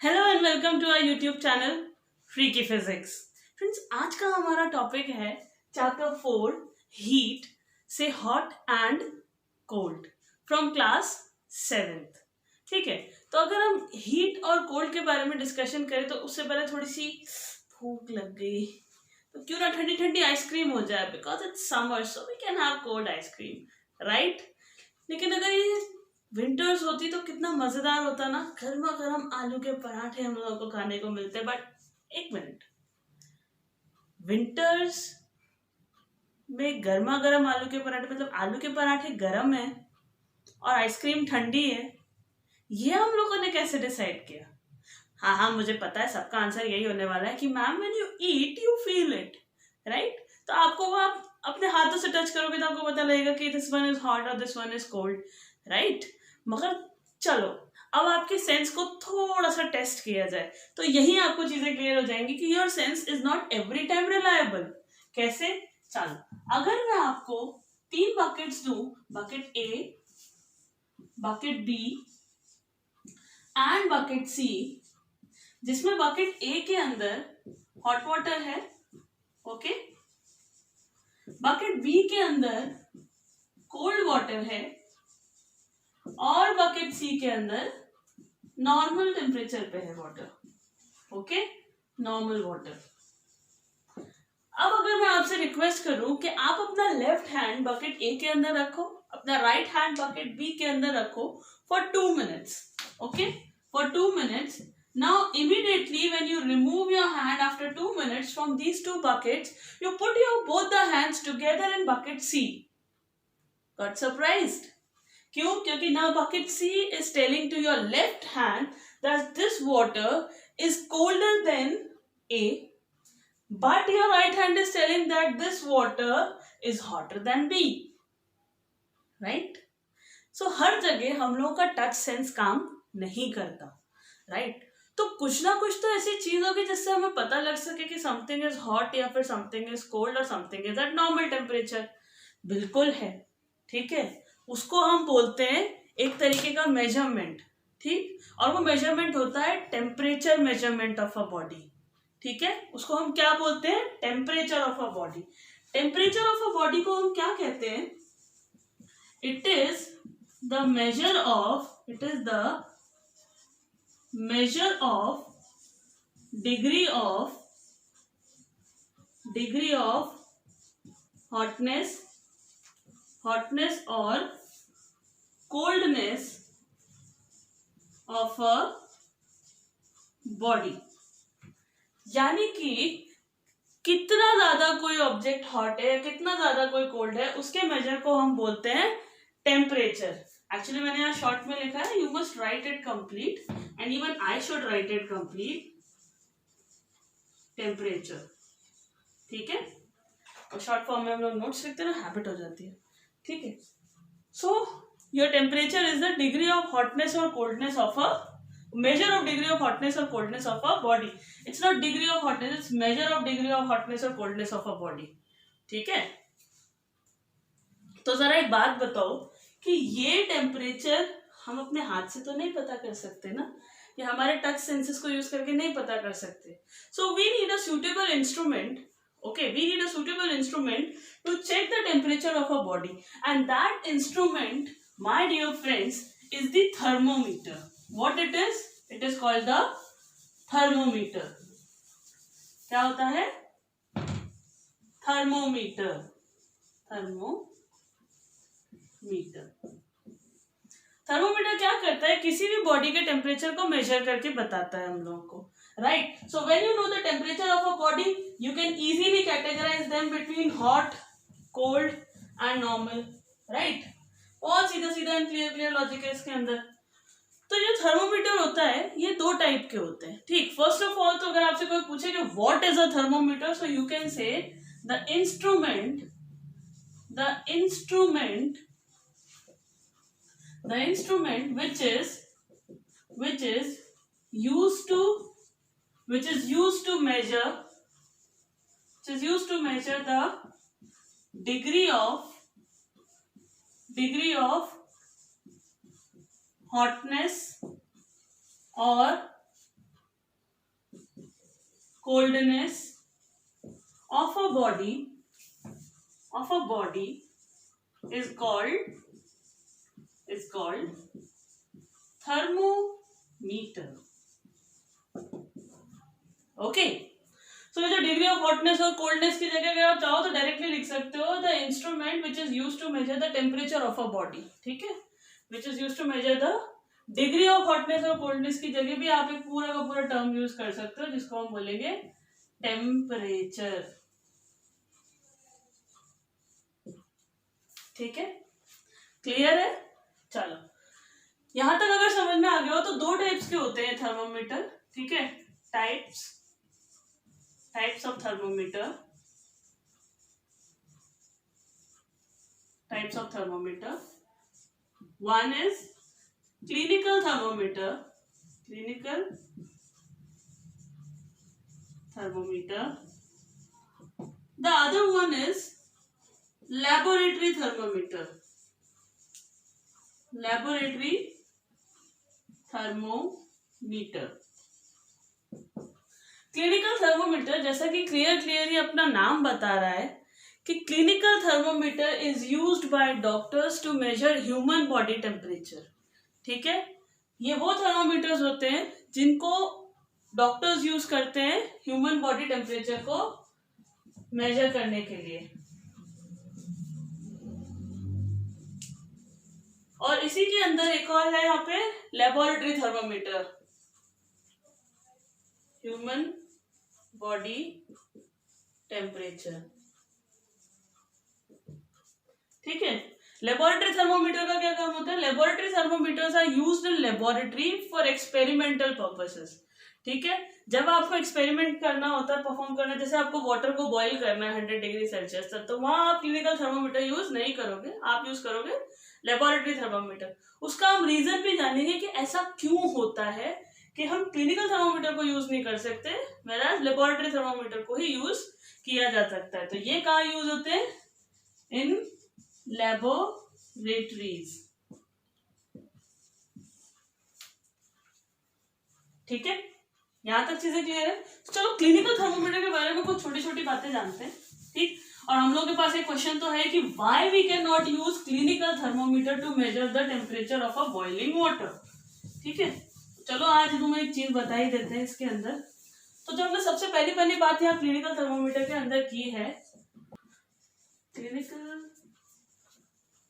Hello and welcome to our YouTube channel free की physics. Friends, आज का हमारा टॉपिक है चैप्टर 4 हीट से hot and cold from class 7th। ठीक है, तो अगर हम हीट और कोल्ड के बारे में डिस्कशन करें तो उससे पहले थोड़ी सी भूख लग गई, तो क्यों ना ठंडी ठंडी आइसक्रीम हो जाए, because it's summer so we can have cold ice cream, right. लेकिन अगर ये विंटर्स होती तो कितना मजेदार होता ना, गर्मा गर्म आलू के पराठे हम लोगों को खाने को मिलते। बट एक मिनट, विंटर्स में गर्मा गर्म आलू के पराठे मतलब आलू के पराठे गर्म है और आइसक्रीम ठंडी है, ये हम लोगों ने कैसे डिसाइड किया? हाँ हाँ, मुझे पता है सबका आंसर यही होने वाला है कि ma'am when you eat you feel it, right. तो आपको वो आप अपने हाथों से टच करोगे तो आपको पता लगेगा कि दिस वन इज हॉट और this one is cold, right. मगर चलो, अब आपके सेंस को थोड़ा सा टेस्ट किया जाए तो यही आपको चीजें क्लियर हो जाएंगी कि your sense is not every time reliable. कैसे? चलो, अगर मैं आपको 3 बकेट्स दूं, bucket A, bucket B and bucket C, जिसमें बकेट ए के अंदर हॉट वाटर है, ओके, बकेट बी के अंदर कोल्ड वाटर है और बकेट सी के अंदर नॉर्मल टेम्परेचर पे है वाटर, ओके, नॉर्मल वाटर। अब अगर मैं आपसे रिक्वेस्ट करूं कि आप अपना लेफ्ट हैंड बकेट ए के अंदर रखो, अपना राइट हैंड बकेट बी के अंदर रखो for 2 minutes, okay, for 2 minutes। Now immediately when you remove your hand after 2 minutes from these two buckets, you put your both the hands together in bucket C. Got surprised? क्यों? क्योंकि now bucket C is telling to your left hand that this water is colder than A, but your right hand is telling that this water is hotter than B, right? So हर जगह हम लोगों का touch sense काम नहीं करता, right. तो कुछ ना कुछ तो ऐसी चीज होगी जिससे हमें पता लग सके कि समथिंग इज हॉट या फिर समथिंग इज कोल्ड और something is eight normal temperature. बिल्कुल है, ठीक है। उसको हम बोलते हैं एक तरीके का मेजरमेंट, ठीक। और वो मेजरमेंट होता है temperature measurement of a body, ठीक है। उसको हम क्या बोलते हैं? Temperature of a body. Temperature of a body को हम क्या कहते हैं? It is the measure of, it is the measure of degree of hotness or coldness of a body। यानी कि कितना ज्यादा कोई ऑब्जेक्ट हॉट है, कितना ज्यादा कोई कोल्ड है, उसके मेजर को हम बोलते हैं टेम्परेचर। एक्चुअली मैंने यहाँ शॉर्ट में लिखा है, you must write it complete and even I should write it complete, temperature, ठीक है। और शॉर्ट फॉर्म में हम लोग नोट्स लिखते हैं ना, हैबिट हो जाती है, ठीक है। So your temperature is the degree of hotness और coldness of a, measure of degree of hotness or coldness of a body। it's not degree of hotness, it's measure of degree of hotness or coldness of a body, ठीक है। तो जरा एक बात बताओ कि ये टेम्परेचर हम अपने हाथ से तो नहीं पता कर सकते ना, या हमारे टच सेंसेस को यूज करके नहीं पता कर सकते। So we need a suitable instrument, okay, we need a suitable instrument to check the temperature of a body, and that instrument, my dear friends, is the thermometer। what it is? it is called the thermometer। क्या होता है? thermometer, thermometer क्या करता है? किसी भी body के temperature को मेजर करके बताता है हम लोगों को, right. So when you know the temperature of a body you can easily categorize them between hot, cold and normal, right. बहुत सीधा सीधा एंड क्लियर क्लियर लॉजिक है इसके अंदर। तो जो थर्मोमीटर होता है ये 2 टाइप के होते हैं, ठीक। फर्स्ट ऑफ ऑल, तो अगर आपसे कोई पूछे कि what is a thermometer, so you can say the instrument which is used to measure the degree of hotness or coldness of a body is called thermometer. Okay, so जो degree of hotness और coldness की जगह अगर आप चाहो तो directly लिख सकते हो the instrument which is used to measure the temperature of a body. ठीक है, which is used to measure the degree of hotness और कोल्डनेस की जगह भी आप एक पूरा का पूरा टर्म यूज कर सकते हो जिसको हम बोलेंगे टेम्परेचर. ठीक है, क्लियर है? चलो, यहां तक अगर समझ में आ गया हो तो दो टाइप्स के होते हैं थर्मोमीटर. ठीक है, types of thermometer. One is clinical thermometer. The other one is laboratory thermometer. Clinical thermometer, जैसा कि क्लियरली अपना नाम बता रहा है कि clinical thermometer is used by doctors to measure human body temperature. ठीक है, ये वो थर्मोमीटर्स होते हैं जिनको डॉक्टर्स यूज करते हैं ह्यूमन बॉडी टेम्परेचर को मेजर करने के लिए. और इसी के अंदर एक और है यहाँ पे laboratory thermometer, human body temperature. ठीक है, लेबोरेटरी थर्मोमीटर का क्या काम होता है? Laboratory thermometers are used in laboratory for experimental purposes. ठीक है, जब आपको एक्सपेरिमेंट करना होता है, परफॉर्म करना है, जैसे आपको वाटर को बॉईल करना है 100 डिग्री सेल्सियस तक, तो वहां आप क्लिनिकल थर्मोमीटर यूज नहीं करोगे, आप यूज करोगे लेबोरेटरी थर्मोमीटर. उसका हम रीजन भी जानेंगे कि ऐसा क्यों होता है कि हम क्लिनिकल थर्मोमीटर को यूज नहीं कर सकते, whereas लेबोरेटरी थर्मोमीटर को ही यूज किया जा सकता है. तो ये कहाँ यूज होते हैं? इन लैबोरेटरीज. ठीक है, यहां तक चीजें क्लियर है? तो चलो क्लिनिकल थर्मोमीटर के बारे में कुछ छोटी छोटी बातें जानते हैं. ठीक, और हम लोग के पास एक क्वेश्चन तो है कि why we can not use clinical thermometer to measure the temperature of a boiling water. ठीक है, चलो आज तुम्हें एक चीज बता ही देते हैं इसके अंदर. तो जो हमने सबसे पहली बात यहाँ क्लिनिकल थर्मोमीटर के अंदर की है, क्लिनिकल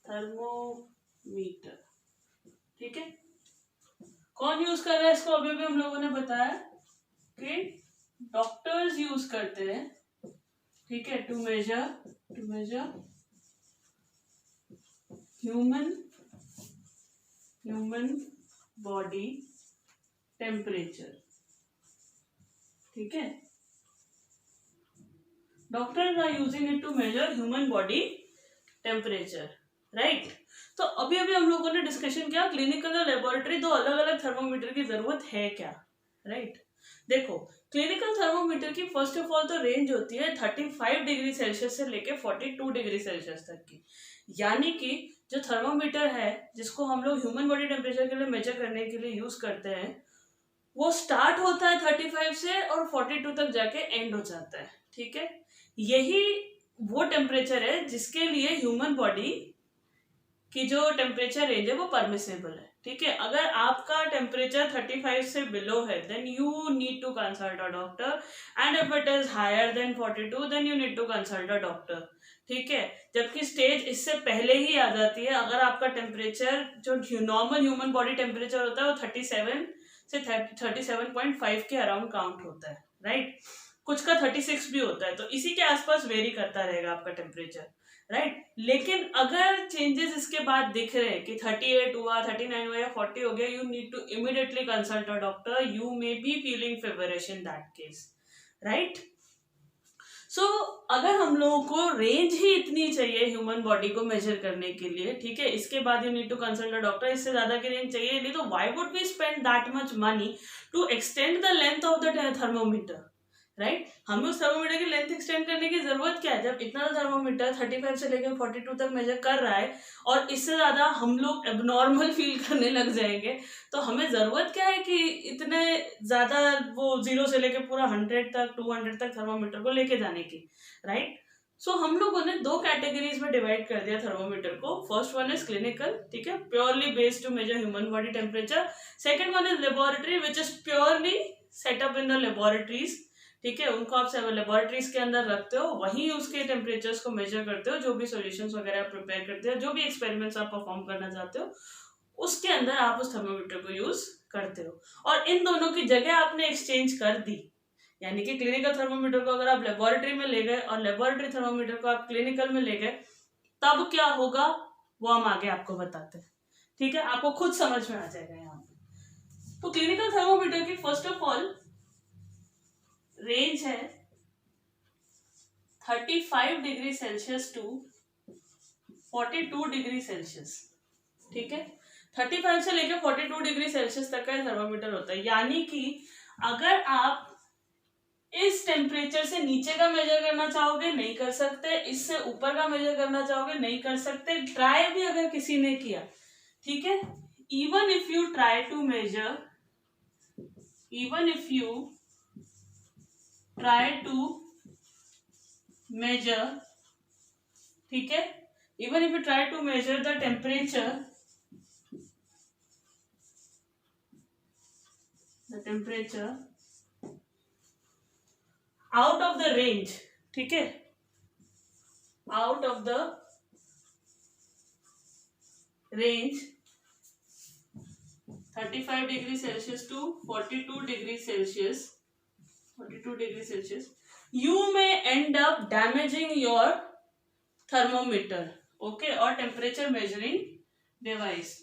थर्मोमीटर. ठीक है, कौन यूज कर रहा है इसको? अभी भी हम लोगों ने बताया कि डॉक्टर्स यूज करते हैं. ठीक है, to measure human body temperature. ठीक है, doctors are using it to measure human body temperature. Right, तो अभी हम लोगों ने डिस्कशन किया क्लिनिकल और लेबोरेटरी दो अलग अलग थर्मोमीटर की जरूरत है क्या. राइट, देखो क्लिनिकल थर्मोमीटर की फर्स्ट ऑफ ऑल तो रेंज होती है 35 डिग्री सेल्सियस से लेके 42 डिग्री सेल्सियस तक की. यानी कि जो थर्मोमीटर है जिसको हम लोग ह्यूमन बॉडी टेम्परेचर के लिए मेजर करने के लिए यूज करते हैं, वो स्टार्ट होता है 35 से और 42 तक जाके एंड हो जाता है. ठीक है, यही वो टेम्परेचर है जिसके लिए ह्यूमन बॉडी की जो टेम्परेचर रेंज है वो परमिसेबल है. ठीक है, अगर आपका टेम्परेचर 35 से बिलो है then you need to consult a doctor, and if it is higher than 42 then you need to consult a doctor. ठीक है, जबकि स्टेज इससे पहले ही आ जाती है अगर आपका टेम्परेचर जो नॉर्मल ह्यूमन बॉडी टेम्परेचर होता है वो 37 से 37.5 के अराउंड काउंट होता है. राइट, कुछ का 36 भी होता है, तो इसी के आसपास वेरी करता रहेगा आपका टेम्परेचर. राइट, लेकिन अगर चेंजेस इसके बाद दिख रहे हैं कि 38 हुआ, 39 हुआ या 40 हो गया, you need to immediately consult a doctor. You may be feeling feverish in that case. Right, so अगर हम लोगों को रेंज ही इतनी चाहिए ह्यूमन बॉडी को मेजर करने के लिए, ठीक है, इसके बाद you need to consult a doctor, इससे ज्यादा की रेंज चाहिए नहीं, तो why would we spend that much money to extend the length of the thermometer. Right. हमें उस थर्मोमीटर की लेंथ एक्सटेंड करने की जरूरत क्या है, जब इतना थर्मोमीटर 35 से लेकर 42 तक मेजर कर रहा है और इससे ज्यादा हम लोग एबनॉर्मल फील करने लग जाएंगे, तो हमें जरूरत क्या है कि इतने ज्यादा वो 0 से लेकर पूरा 100 तक 200 तक थर्मोमीटर को लेके जाने की, राइट। सो हम लोगों ने दो कैटेगरीज में डिवाइड कर दिया थर्मोमीटर को। फर्स्ट वन इज क्लिनिकल, ठीक है, purely based to measure human body temperature. Second one is laboratory which is purely setup in the laboratories, ठीक है, उनको आप लेबोरेटरीज के अंदर रखते हो, वहीं उसके टेम्परेचर्स को मेजर करते हो, जो भी सॉल्यूशंस वगैरह आप प्रिपेयर करते हो, जो भी एक्सपेरिमेंट्स आप परफॉर्म करना चाहते हो उसके अंदर आप उस थर्मोमीटर को यूज करते हो। और इन दोनों की जगह आपने एक्सचेंज कर दी, यानी कि क्लिनिकल थर्मोमीटर को अगर आप लेबोरेटरी में ले गए और लेबोरेटरी थर्मोमीटर को आप क्लिनिकल में ले गए, तब क्या होगा वो हम आगे आपको बताते हैं, ठीक है, आपको खुद समझ में आ जाएगा यहाँ पे। तो क्लिनिकल थर्मोमीटर की फर्स्ट ऑफ ऑल रेंज है 35 degree Celsius to 42 degree Celsius, ठीक है, 35 से लेकर 42 डिग्री सेल्सियस तक का थर्मोमीटर होता है। यानी कि अगर आप इस टेम्परेचर से नीचे का मेजर करना चाहोगे नहीं कर सकते, इससे ऊपर का मेजर करना चाहोगे नहीं कर सकते, ट्राई भी अगर किसी ने किया, ठीक है, even if you try to measure, even if you try to measure, ठीक है, even if you try to measure the temperature, out of the range, ठीक है, out of the range 35 degree Celsius to 42 degree Celsius, 42 degree Celsius, you may end up damaging your thermometer, okay, or temperature measuring device.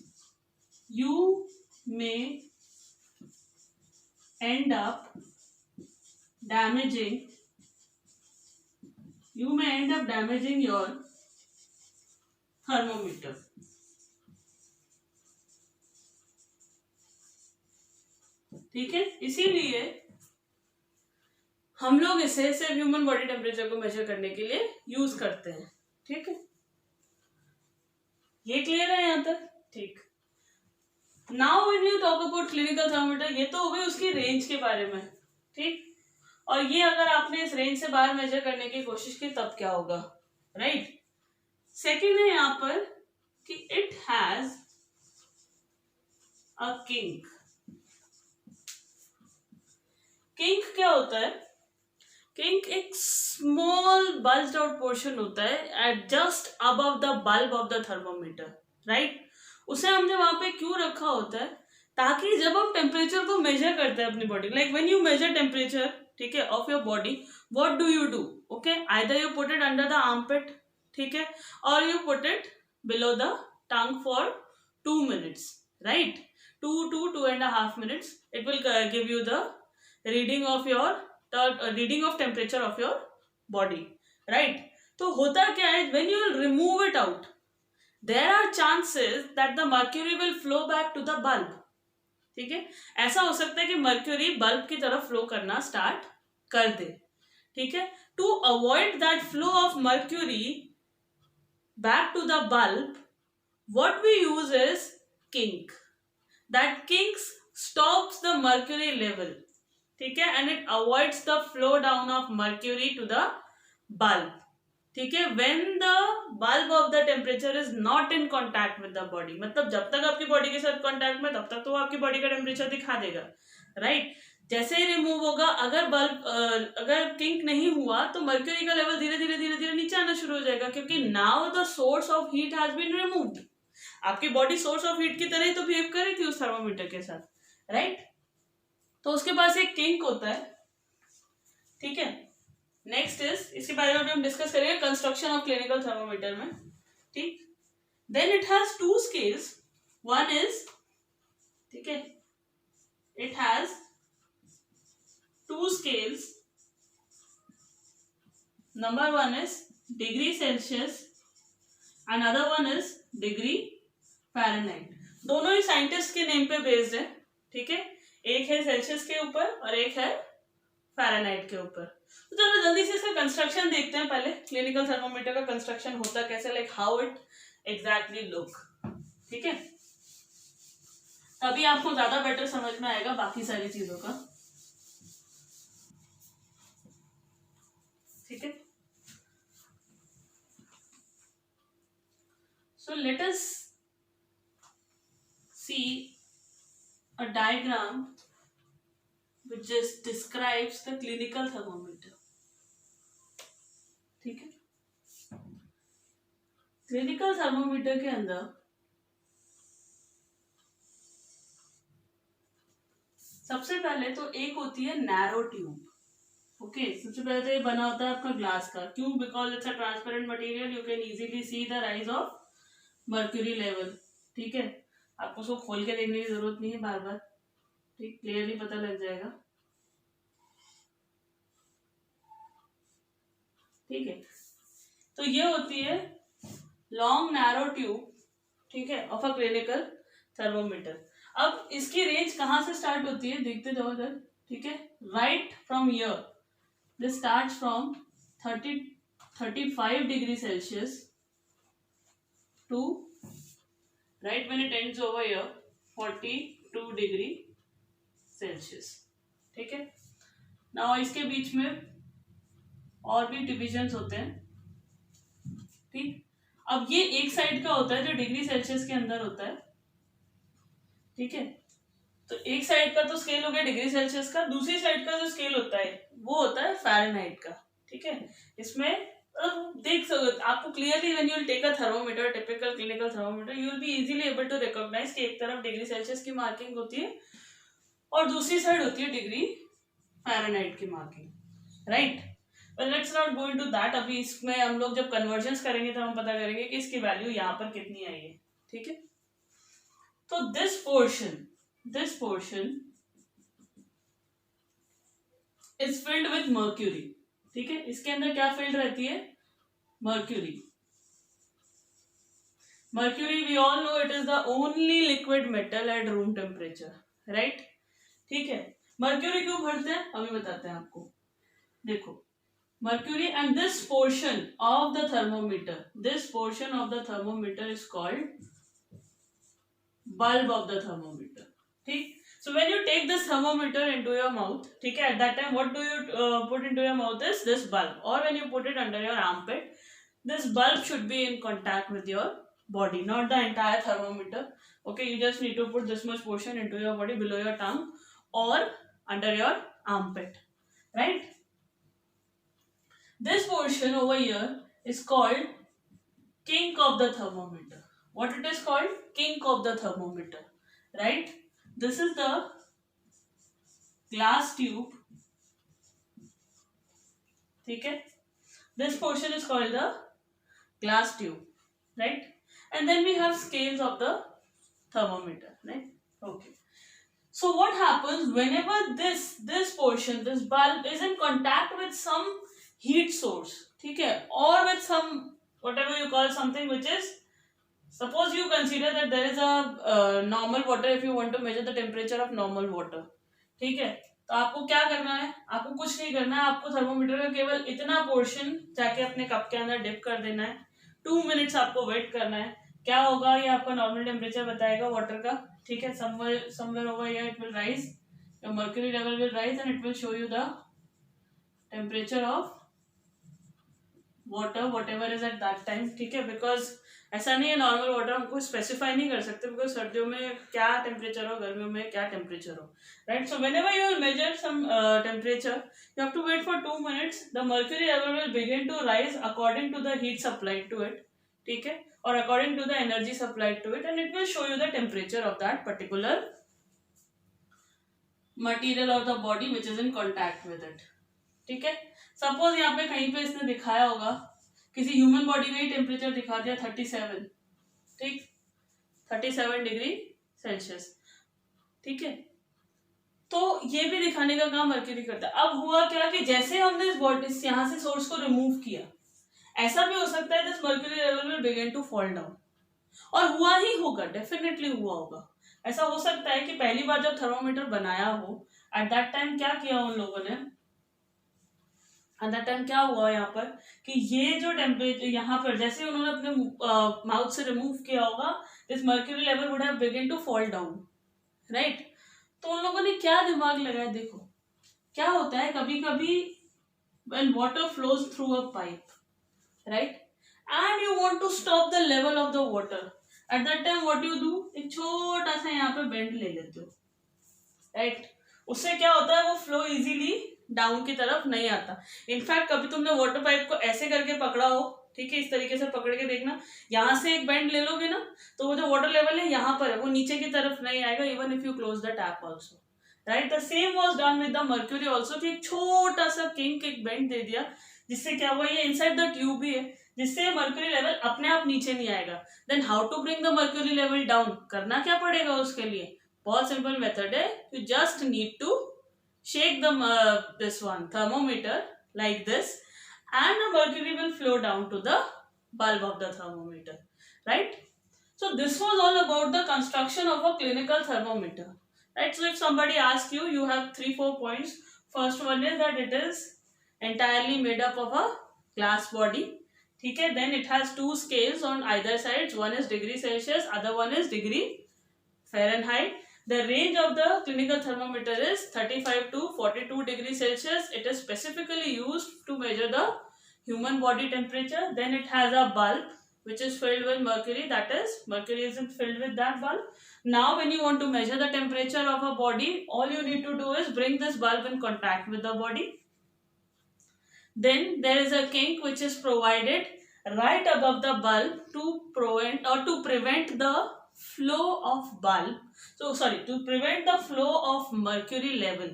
You may end up damaging your thermometer, ठीक है। इसीलिए हम लोग इसे सिर्फ human body temperature को major करने के लिए यूज करते हैं, ठीक है, ये क्लियर है यहाँ तक, ठीक। Now when you talk about clinical thermometer, ये तो हो गई उसकी रेंज के बारे में, ठीक, और ये अगर आपने इस रेंज से बाहर मेजर करने की कोशिश की तब क्या होगा, राइट। सेकेंड है यहाँ पर कि it has a kink. Kink क्या होता है? किंक एक स्मॉल बल्ज्ड आउट पोर्शन होता है at just above the bulb of the thermometer, right. उसे हमने वहां पे क्यों रखा होता है? ताकि जब हम टेम्परेचर को मेजर करते हैं अपनी body, like when you measure temperature, ठीक है, of your body, what do you do, okay, either you put it under the armpit, ठीक है, और you put it below the tongue for 2 minutes, right, 2.5 minutes, it will give you the reading of temperature of your body, right. तो होता क्या है, when you will remove it out, there are chances that the mercury will flow back to the bulb, ठीक है, ऐसा हो सकता है कि मर्क्यूरी बल्ब की तरफ फ्लो करना स्टार्ट कर दे, ठीक है। To avoid that flow of mercury back to the bulb, what we use is kink. That kink stops the mercury level, ठीक है, and it avoids the flow down of mercury to the bulb, ठीक है, when the bulb of the temperature is not in contact with the body, मतलब जब तक आपकी body के साथ कांटेक्ट में तब तक तो आपकी बॉडी का टेम्परेचर दिखा देगा, राइट। जैसे ही रिमूव होगा, अगर किंक नहीं हुआ तो मर्क्यूरी का लेवल धीरे धीरे नीचे आना शुरू हो जाएगा, क्योंकि now the source of heat has been removed. आपकी बॉडी सोर्स ऑफ हीट की तरह ही तो बिहेव कर रही थी उस थर्मोमीटर के साथ, राइट। तो उसके पास एक किंक होता है, ठीक है। नेक्स्ट इज, इसके बारे में हम डिस्कस करेंगे कंस्ट्रक्शन ऑफ क्लिनिकल थर्मोमीटर में, ठीक। Then it has 2 scales, one is, ठीक है, इट हैज 2 scales, नंबर 1 is degree Celsius, another one is degree Fahrenheit. दोनों ही साइंटिस्ट के नेम पे बेस्ड है, ठीक है, एक है सेल्सियस के ऊपर और एक है फ़ारेनहाइट के ऊपर। तो चलो जल्दी से इसका कंस्ट्रक्शन देखते हैं पहले, क्लिनिकल थर्मोमीटर का कंस्ट्रक्शन होता कैसे, like how it exactly look. ठीक है, तभी आपको ज्यादा बेटर समझ में आएगा बाकी सारी चीजों का। ठीक है, so let us see a diagram which just describes the clinical thermometer. ठीक है, क्लिनिकल थर्मोमीटर के अंदर सबसे पहले तो एक होती है नैरो ट्यूब। ओके, सबसे पहले तो ये बना होता है आपका ग्लास का। क्यों? Because it's a transparent material, you can easily see the rise of mercury level. ठीक है, आपको उसको खोल के देखने की जरूरत नहीं है बार बार, ठीक, क्लियरली पता लग जाएगा। ठीक है, तो ये होती है लॉन्ग नैरो ट्यूब, ठीक है, ऑफ अ क्लिनिकल थर्मोमीटर। अब इसकी रेंज कहाँ से स्टार्ट होती है देखते जाओ इधर। ठीक है, right from here this starts from 35 degree Celsius to right when it ends over here 42 degree Celsius. ठीक है, नाउ इसके बीच में और भी डिविजन्स होते हैं। ठीक, अब ये एक साइड का होता है जो डिग्री सेल्सियस के अंदर होता है। ठीक है, तो एक साइड का तो स्केल हो गया डिग्री सेल्सियस का, दूसरी साइड का जो स्केल होता है वो होता है फ़ारेनहाइट का। ठीक है, इसमें देख सकते आपको clearly when you will take a thermometer, typical clinical thermometer, you will be easily able to recognize कि एक तरफ डिग्री सेल्सियस की मार्किंग होती है और दूसरी साइड होती है डिग्री फ़ारेनहाइट की marking, right. Well, let's not go into that. अभी इसमें हम लोग जब कन्वर्जन्स करेंगे तो हम पता करेंगे कि इसकी वैल्यू यहाँ पर कितनी आई है। ठीक है, तो this portion is filled with mercury. ठीक है, इसके अंदर क्या फिल्ड रहती है? Mercury. Mercury we all know it is the only liquid metal at room temperature, right. ठीक है, मर्क्यूरी क्यों भरते हैं अभी बताते हैं आपको। देखो, mercury and this portion of the thermometer is called bulb of the thermometer. ठीक, so when you take this thermometer into your mouth, ठीक है, at that time what do you put into your mouth is this bulb, or when you put it under your armpit, this bulb should be in contact with your body, not the entire thermometer. Okay, you just need to put this much portion into your body below your tongue or under your armpit, right. This portion over here is called kink of the thermometer. What it is called? Kink of the thermometer, right? This is the glass tube. ठीक है? This portion is called the glass tube, right? And then we have scales of the thermometer, right? Okay. So what happens whenever this portion, this bulb is in contact with some heat source, ठीक है, or with some whatever you call something which is, suppose you consider that there is a normal water, if you want to measure the temperature of normal water, ठीक है, तो आपको क्या करना है? आपको कुछ नहीं करना है, आपको थर्मोमीटर का केवल इतना पोर्शन जाके अपने कप के अंदर डिप कर देना है। 2 मिनट्स आपको वेट करना है। क्या होगा? ये आपका नॉर्मल टेम्परेचर बताएगा वाटर का। ठीक है, somewhere over here it will rise, your mercury level will rise and it will show you the temperature of water whatever is at that time। ठीक है, बिकॉज ऐसा नहीं है नॉर्मल वाटर हमको स्पेसिफाई नहीं कर सकते, बिकॉज सर्दियों में क्या टेम्परेचर हो, गर्मियों में क्या टेम्परेचर हो, right. So whenever you measure some temperature, you have to wait for 2 minutes, the mercury level will begin to rise according to the heat supplied to it, ठीक है, और according to the energy supplied to it, and it will show you the temperature of that particular material और the body which is in contact with it. ठीक है, suppose यहाँ पे कहीं पे इसने दिखाया होगा, किसी ह्यूमन बॉडी में ही टेम्परेचर दिखा दिया 37, ठीक, 37 डिग्री सेल्सियस। ठीक है, तो ये भी दिखाने का काम मर्क्यूरी करता है। अब हुआ क्या कि जैसे हमने इस बॉडी यहाँ से सोर्स को रिमूव किया, ऐसा भी हो सकता है this mercury level will begin to fall down, और हुआ ही होगा, डेफिनेटली हुआ होगा। ऐसा हो सकता है कि पहली बार जब थर्मोमीटर बनाया हो, एट दैट टाइम क्या किया उन लोगों ने, एट दैट टाइम क्या हुआ यहाँ पर कि ये जो टेम्परेचर यहाँ पर जैसे उन्होंने अपने माउथ से रिमूव किया होगा, this mercury level would have begin to fall down, right. तो उन लोगों ने क्या दिमाग लगाया, देखो क्या होता है कभी कभी when water flows through a pipe, right, and you want to stop the level of the water, at that time what you do, एक छोटा सा यहाँ पे बेंड ले लेते हो, राइट। उससे क्या होता है, वो फ्लो इजीली डाउन की तरफ नहीं आता। इनफैक्ट कभी तुमने वाटर पाइप को ऐसे करके पकड़ा हो, ठीक है, इस तरीके से पकड़ के देखना, यहाँ से एक बेंड ले लोगे ना, तो वो जो वाटर लेवल है यहाँ पर है, वो नीचे की तरफ नहीं आएगा, even if you close the tap also, right. The same was done with the mercury also, कि एक छोटा सा किंक, एक बेंड दे दिया, जिससे क्या हुआ, ये इनसाइड द ट्यूब भी है, जिससे मर्क्यूरी लेवल अपने आप नीचे नहीं आएगा। Then how to bring the mercury level down, करना क्या पड़ेगा उसके लिए, बहुत सिंपल मेथड है, you just need to shake the this one thermometer like this, and the mercury will flow down to the bulb of the thermometer, right. So this was all about the construction of a clinical thermometer, right. So if somebody asks you, you have 3-4 points. First one is that it is entirely made up of a glass body, ठीक है, then it has 2 scales on either sides, one is degree Celsius, other one is degree Fahrenheit. The range of the clinical thermometer is 35 to 42 degrees Celsius. It is specifically used to measure the human body temperature. Then it has a bulb which is filled with mercury, that is, mercury is filled with that bulb. Now when you want to measure the temperature of a body, all you need to do is bring this bulb in contact with the body. Then there is a kink which is provided right above the bulb to prevent the flow of bulb, to prevent the flow of mercury level,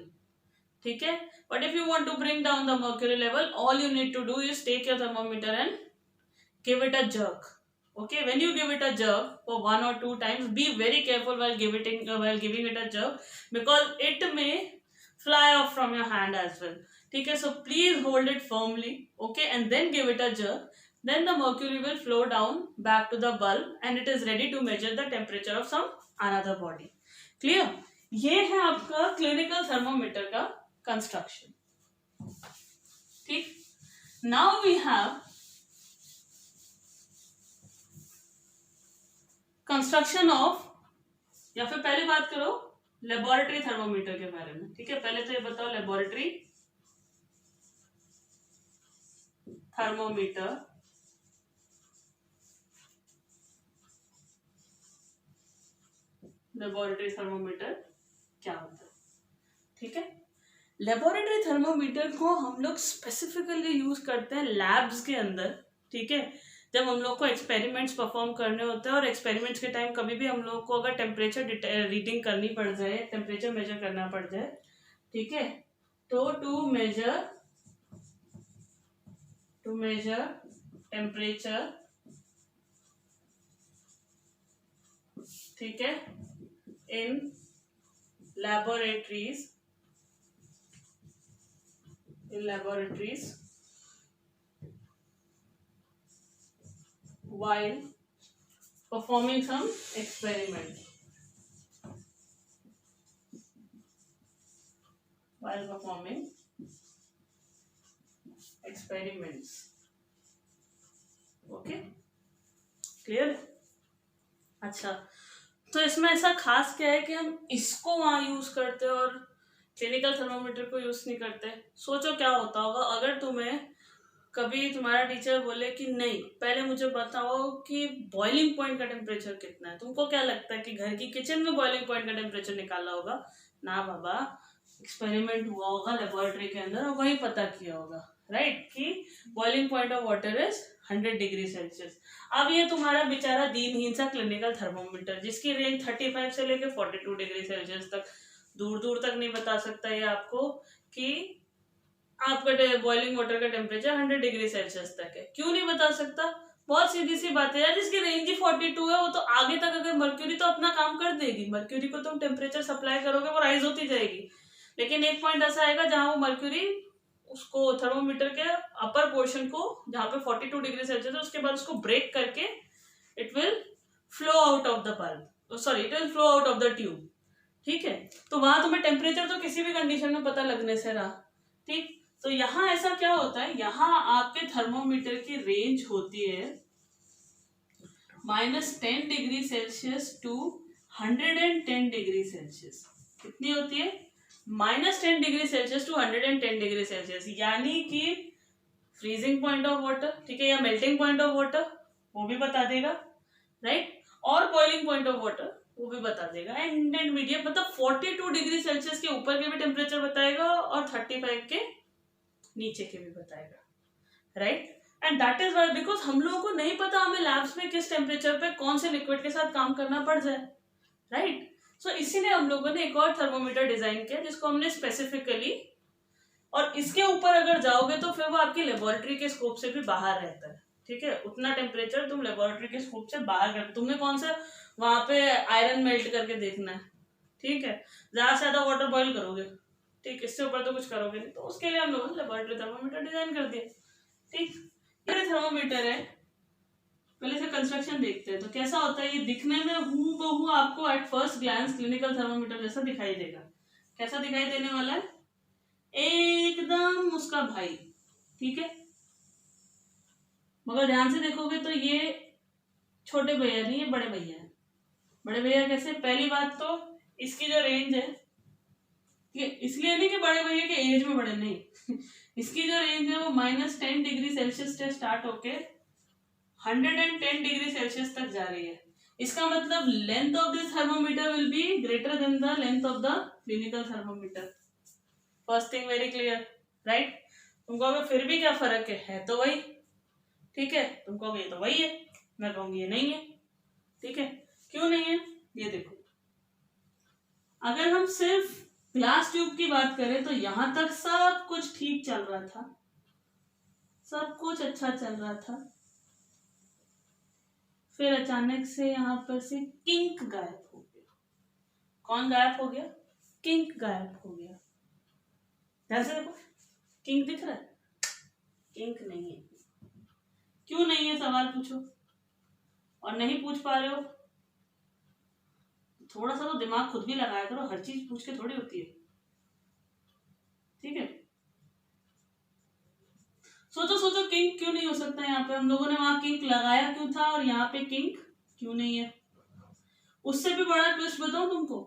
ठीक है। But if you want to bring down the mercury level, all you need to do is take your thermometer and give it a jerk, okay। When you give it a jerk for 1 or 2 times, be very careful while giving it a jerk, because it may fly off from your hand as well, ठीक है। So please hold it firmly, okay, and then give it a jerk. Then the mercury will flow down back to the bulb and it is ready to measure the temperature of some another body. Clear? ये है आपका clinical thermometer का construction, ठीक। Now we have construction of, या फिर पहले बात करो लेबोरेटरी थर्मोमीटर के बारे में, ठीक है। पहले तो ये बताओ लेबोरेटरी थर्मोमीटर लेबोरेटरी थर्मोमीटर क्या होता है, ठीक है। लेबोरेटरी थर्मोमीटर को हम लोग स्पेसिफिकली यूज करते हैं लैब्स के अंदर, ठीक है, जब हम लोग को एक्सपेरिमेंट्स परफॉर्म करने होते हैं, और एक्सपेरिमेंट्स के टाइम कभी भी हम लोग को अगर टेम्परेचर रीडिंग करनी पड़ जाए, टेम्परेचर मेजर करना पड़ जाए, ठीक है, तो टू मेजर टेम्परेचर, ठीक है, in laboratories while performing some experiment, okay, clear. अच्छा, तो इसमें ऐसा खास क्या है कि हम इसको वहां यूज करते हैं और क्लिनिकल थर्मोमीटर को यूज नहीं करते। सोचो क्या होता होगा अगर तुम्हें कभी तुम्हारा टीचर बोले कि नहीं पहले मुझे बताओ कि बॉइलिंग पॉइंट का टेम्परेचर कितना है। तुमको क्या लगता है कि घर की किचन में बॉइलिंग पॉइंट का टेम्परेचर निकाला होगा? ना बाबा, एक्सपेरिमेंट हुआ होगा लेबोरेटरी के अंदर और वही पता किया होगा, राइट, कि boiling point of water is 100 degree Celsius. अब ये तुम्हारा बेचारा दीनहीन सा क्लिनिकल थर्मोमीटर जिसकी रेंज 35 से लेकर 42 डिग्री सेल्सियस तक, दूर दूर तक नहीं बता सकता ये आपको कि आपका बॉइलिंग वाटर का टेम्परेचर 100 डिग्री सेल्सियस तक है। क्यों नहीं बता सकता? बहुत सीधी सी बात है यार, जिसकी रेंज ही 42 है वो तो आगे तक अगर मर्क्यूरी तो अपना काम कर देगी, मर्क्यूरी को तुम टेम्परेचर सप्लाई करोगे वो राइज होती जाएगी, लेकिन एक पॉइंट ऐसा आएगा जहां वो मर्क्यूरी उसको थर्मोमीटर के अपर पोर्शन को जहां पे 42 डिग्री सेल्सियस है उसके बाद उसको ब्रेक करके it will flow out of the bulb, sorry it will flow out of the tube, ठीक है। तो वहां तुम्हें टेम्परेचर तो किसी भी कंडीशन में पता लगने से रहा, ठीक। तो यहाँ ऐसा क्या होता है, यहाँ आपके थर्मोमीटर की रेंज होती है -10 degree Celsius to 110 degree Celsius. कितनी होती है? -10 degree Celsius to 110 degree Celsius, यानी कि फ्रीजिंग पॉइंट ऑफ वाटर, ठीक है, या मेल्टिंग पॉइंट ऑफ वाटर वो भी बता देगा, राइट, और बॉइलिंग पॉइंट ऑफ वाटर वो भी बता देगा, एंड मीडियम मतलब 42 डिग्री सेल्सियस के ऊपर के भी टेम्परेचर बताएगा और 35 के नीचे के भी बताएगा, right. And that is why, because हम लोगों को नहीं पता हमें लैब्स में किस टेम्परेचर पे कौन से लिक्विड के साथ काम करना पड़ जाए, राइट। सो इसीलिए हम लोगों ने एक और थर्मोमीटर डिजाइन किया जिसको हमने स्पेसिफिकली, और इसके ऊपर अगर जाओगे तो फिर वो आपकी लेबोरेटरी के स्कोप से भी बाहर रहता है, ठीक है। उतना टेम्परेचर तुम लेबोरेटरी के स्कोप से बाहर कर, तुमने कौन सा वहां पे आयरन मेल्ट करके देखना है, ठीक है, ज्यादा से ज्यादा वाटर बॉईल करोगे, ठीक, इससे ऊपर तो कुछ करोगे नहीं। तो उसके लिए हम लोगों ने लेबोरेटरी थर्मोमीटर डिजाइन कर दिया, ठीक। ये थर्मोमीटर है, पहले से कंस्ट्रक्शन देखते हैं तो कैसा होता है। ये दिखने में हूबहू आपको at first glance clinical thermometer जैसा दिखाई देगा। कैसा दिखाई देने वाला है? एकदम उसका भाई, ठीक है। मगर ध्यान से देखोगे तो ये छोटे भैया नहीं, ये बड़े भैया है। बड़े भैया कैसे? पहली बात तो इसकी जो रेंज है, ये इसलिए नहीं कि बड़े भैया के एज में बड़े, नहीं इसकी जो रेंज है वो -10 डिग्री सेल्सियस से स्टार्ट होके 110 डिग्री सेल्सियस तक जा रही है। इसका मतलब length of this thermometer will be greater than the length of the clinical thermometer. First thing very clear, right. तुम कहोगे फिर भी क्या फर्क है तो वही, ठीक है। तुम कहोगे ये तो वही है, मैं कहूंगी ये नहीं है, ठीक है। क्यों नहीं है? ये देखो, अगर हम सिर्फ ग्लास ट्यूब की बात करें तो यहां तक सब कुछ ठीक चल रहा था, सब कुछ अच्छा चल रहा था, फिर अचानक से यहां पर से किंक गायब हो गया। कौन गायब हो गया? किंक गायब हो गया। ध्यान से देखो, किंक दिख रहा है? किंक नहीं है। क्यों नहीं है सवाल पूछो, और नहीं पूछ पा रहे हो थोड़ा सा तो दिमाग खुद भी लगाया करो, हर चीज पूछ के थोड़ी होती है, ठीक है। सोचो सोचो, किंक क्यों नहीं हो सकता यहाँ पे? हम लोगों ने वहां किंक लगाया क्यों था और यहाँ पे किंक क्यों नहीं है? उससे भी बड़ा ट्विस्ट बताऊं तुमको,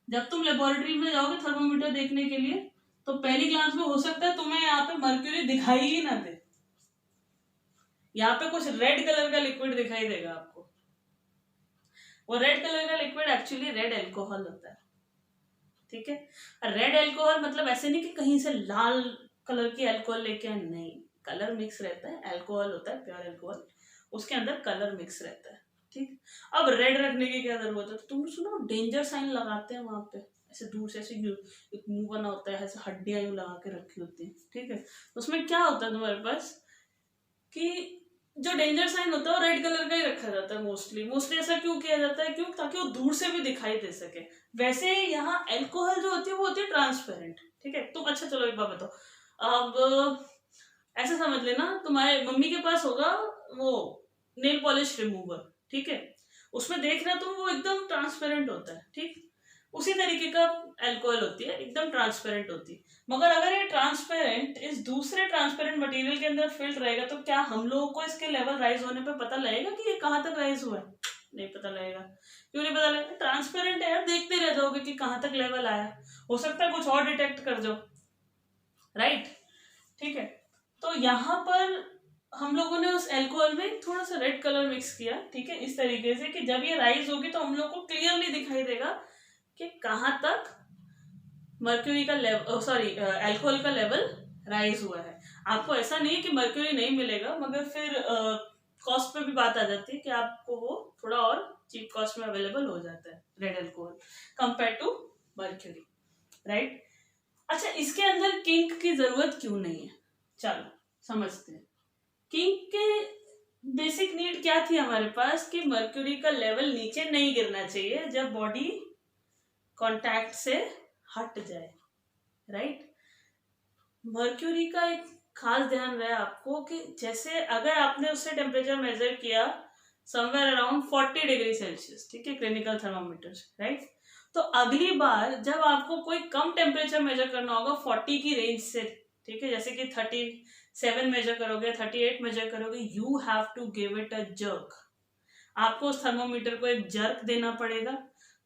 जब तुम लेबोरेटरी में जाओगे थर्मोमीटर देखने के लिए तो पहली क्लास में हो सकता है तुम्हें यहाँ पे मर्क्यूरी दिखाई ही ना दे, यहाँ पे कुछ रेड कलर का लिक्विड दिखाई देगा आपको। वो रेड कलर का लिक्विड एक्चुअली रेड एल्कोहल होता है, ठीक है। रेड एल्कोहल मतलब ऐसे नहीं कि कहीं से लाल कलर की एल्कोहल लेके आए, नहीं, कलर मिक्स रहता है, एल्कोहल होता है प्योर एल्कोहल, उसके अंदर कलर मिक्स रहता है, ठीक। अब रेड रखने की क्या जरूरत है? तो तुम सुनो, डेंजर साइन लगाते हैं वहां पे, ऐसे दूर से ऐसे एक मुंह बना होता है, ऐसे हड्डियां यूं लगा के रखी होती है, ठीक है। उसमें क्या होता है तुम्हारे पास कि जो डेंजर साइन होता है वो रेड कलर का ही रखा जाता है मोस्टली। ऐसा क्यों किया जाता है? क्यों? ताकि वो दूर से भी दिखाई दे सके। वैसे यहाँ एल्कोहल जो होती है वो होती है ट्रांसपेरेंट, ठीक है। तुम अच्छा चलो एक बात बताओ, अब ऐसा समझ लेना, तुम्हारे मम्मी के पास होगा वो नेल पॉलिश रिमूवर, ठीक है, उसमें देखना तुम वो एकदम ट्रांसपेरेंट होता है, ठीक। उसी तरीके का एल्कोहल होती है, एकदम ट्रांसपेरेंट होती है। मगर अगर ये ट्रांसपेरेंट इस दूसरे ट्रांसपेरेंट मटेरियल के अंदर फिल्ड रहेगा तो क्या हम लोगों को इसके लेवल राइज होने पे पता लगेगा कि ये कहाँ तक राइज हुआ है? नहीं पता लगेगा। क्यों नहीं पता लगेगा? ट्रांसपेरेंट है यार, देखते रह जाओगे कि कहाँ तक लेवल आया, हो सकता है कुछ और डिटेक्ट कर जाओ, राइट, ठीक है। तो यहाँ पर हम लोगों ने उस एल्कोहल में थोड़ा सा रेड कलर मिक्स किया, ठीक है, इस तरीके से कि जब ये राइज होगी तो हम लोग को क्लियरली दिखाई देगा कि कहाँ तक मर्क्यूरी का लेवल, सॉरी एल्कोहल का लेवल राइज हुआ है। आपको ऐसा नहीं है कि मर्क्यूरी नहीं मिलेगा, मगर फिर कॉस्ट पे भी बात आ जाती है कि आपको वो थोड़ा और चीप कॉस्ट में अवेलेबल हो जाता है red alcohol compare to mercury, right. अच्छा, इसके अंदर किंक की जरूरत क्यों नहीं है? चलो समझते हैं। किंक के बेसिक नीड क्या थी हमारे पास कि मर्क्यूरी का लेवल नीचे नहीं गिरना चाहिए जब बॉडी कांटेक्ट से हट जाए, राइट। मर्क्यूरी का एक खास ध्यान रहे आपको कि जैसे अगर आपने उससे टेम्परेचर मेजर किया समवेयर अराउंड 40 डिग्री सेल्सियस, ठीक है, क्लिनिकल थर्मामीटर, राइट, तो अगली बार जब आपको कोई कम टेम्परेचर मेजर करना होगा 40 की रेंज से, ठीक है, जैसे कि 37 मेजर करोगे, 38 मेजर करोगे, you have to give it a jerk. आपको उस थर्मोमीटर को एक जर्क देना पड़ेगा।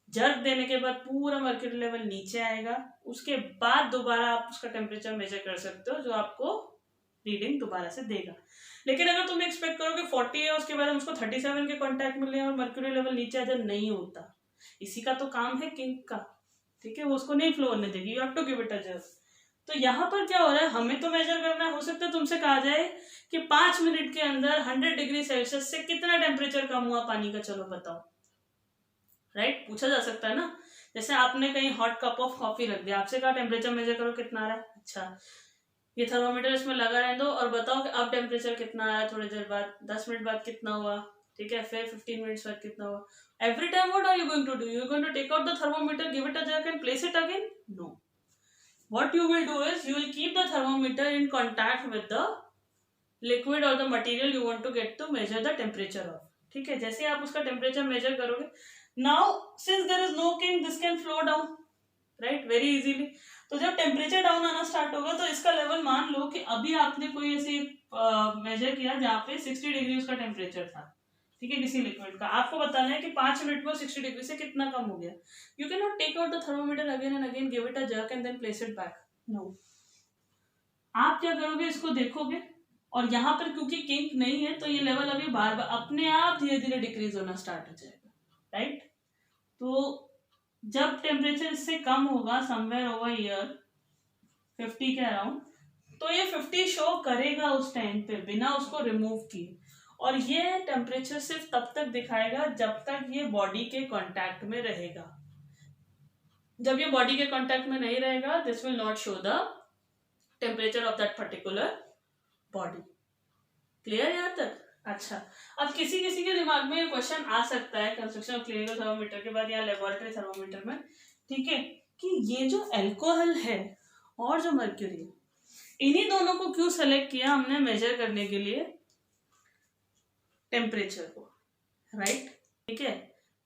जर्क देने के बाद पूरा मर्क्यूरी लेवल नीचे आएगा, उसके बाद दोबारा आप उसका टेम्परेचर मेजर कर सकते हो, जो आपको रीडिंग दोबारा से देगा। लेकिन अगर तुम एक्सपेक्ट करो कि 40 है, उसके बाद हम उसको 37 के कांटेक्ट में ले और मर्क्यूरी लेवल नीचे आ जाए, नहीं होता। इसी का तो काम है किंक का, ठीक है, वो उसको नहीं फ्लो होने देगी, you have to give it a jerk. तो यहाँ पर क्या हो रहा है, हमें तो मेजर करना, हो सकता है तुमसे कहा जाए कि 5 मिनट के अंदर 100 डिग्री सेल्सियस से कितना टेम्परेचर कम हुआ पानी का, चलो बताओ, राइट, पूछा जा सकता है ना। जैसे आपने कहीं हॉट कप ऑफ कॉफी रख दिया, आपसे कहा टेम्परेचर मेजर करो, कितना आ रहा है, अच्छा ये थर्मोमीटर इसमें लगा रहने दो और बताओ कि अब टेम्परेचर कितना आया, थोड़ी देर बाद 10 मिनट बाद कितना हुआ, ठीक है, फिर 15 मिनट्स बाद कितना हुआ। Every time what are you going to do, you are going to take out the thermometer, give it a jerk and place it again, no. What you will do is you will keep the thermometer in contact with the liquid or the material you want to get to measure the temperature of, ठीक है। जैसे आप उसका temperature measure करोगे, now since there is no kink, this can flow down, right, very easily। तो जब temperature down आना start होगा तो इसका लेवल मान लो कि अभी आपने कोई ऐसे मेजर किया जहाँ पे 60 डिग्री उसका टेम्परेचर था, ठीक है, किसी लिक्विड का, आपको बताना है कि 5 मिनट में 60 डिग्री से कितना कम हो गया। You can not take out the thermometer again and again, give it a jerk and then place it back, no. आप क्या करोगे, इसको देखोगे और यहाँ पर क्योंकि किंक नहीं है तो ये लेवल अभी बार बार अपने आप धीरे धीरे डिक्रीज होना स्टार्ट हो जाएगा, राइट। तो जब टेम्परेचर इससे कम होगा, समवेयर ओवर हियर 50 के अराउंड, तो ये 50 शो करेगा उस टाइम पे बिना उसको रिमूव किए, और ये टेम्परेचर सिर्फ तब तक दिखाएगा जब तक ये बॉडी के कांटेक्ट में रहेगा। जब ये बॉडी के कांटेक्ट में नहीं रहेगा, this will not show the temperature of that particular body. Clear यहाँ तक? अच्छा, अब किसी किसी के दिमाग में ये क्वेश्चन आ सकता है कंस्ट्रक्शन ऑफ क्लिनिकल थर्मोमीटर के बाद या लेबोरेटरी थर्मोमीटर में, ठीक है, कि ये जो अल्कोहल है और जो मर्क्यूरी है, इन्हीं दोनों को क्यों सेलेक्ट किया हमने मेजर करने के लिए टेम्परेचर को, राइट, ठीक है।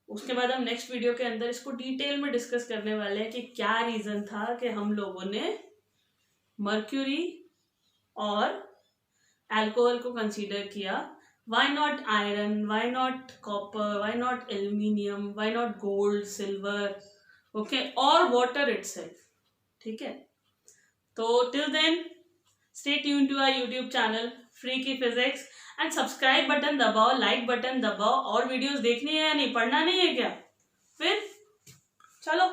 उसके बाद हम नेक्स्ट वीडियो के अंदर इसको डिटेल में डिस्कस करने वाले हैं कि क्या रीजन था कि हम लोगों ने मर्क्यूरी और अल्कोहल को कंसीडर किया। Why not iron, why not copper, why not aluminium, why not gold, silver, okay, और वाटर इटसेल्फ, ठीक है। तो till then stay tune to our YouTube channel free की फिजिक्स एंड सब्सक्राइब बटन दबाओ, like button दबाओ। और videos देखनी है या नहीं, पढ़ना नहीं है क्या? फिर चलो